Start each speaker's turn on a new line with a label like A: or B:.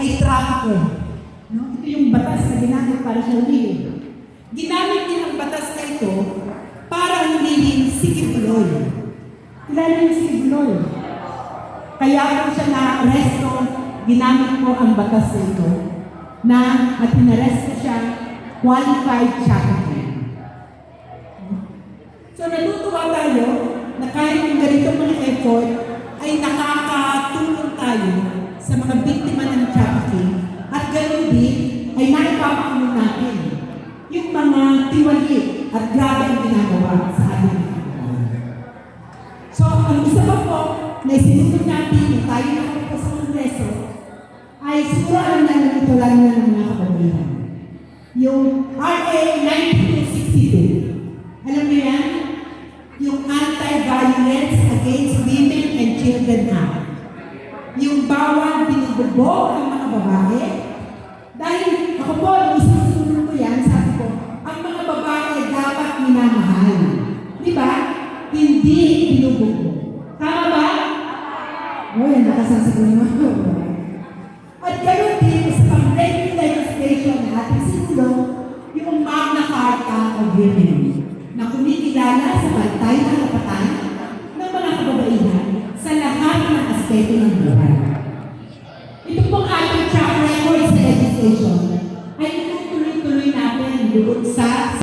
A: ay trafficker. No? Ito yung batas na ginamit para sa hulihin. Ginamit din ang batas na ito para hulihin si Kibuloy. Kilala niyo si Kibuloy? Kaya kung siya na-arresto, ginamit ko ang batas na ito na at pinaresto siya qualified trafficking. So natutuwa tayo na kahit yung ganito mga effort ay nakakatulong tayo sa mga biktima ng trafficking at ganoon din ay naipapakulong natin yung mga tiwali at grabe ang ginagawa sa ating mga kababayan. So ang isa pa po na isinusunod natin na tayo nakapagpo sa Kongreso ay siguro alam na ito lang na ng mga kababayan. Yung RA 9262. Alam niyo yan? Yung Anti-Violence Against Women and Children Act. Yung bawal binubugbog ang mga babae. Dahil ako po, isusunod ko yan, sabi ko, ang mga babae dapat minamahal. Di ba? Hindi binubugbog. Tama ba? O, yan, nakasasagot mo.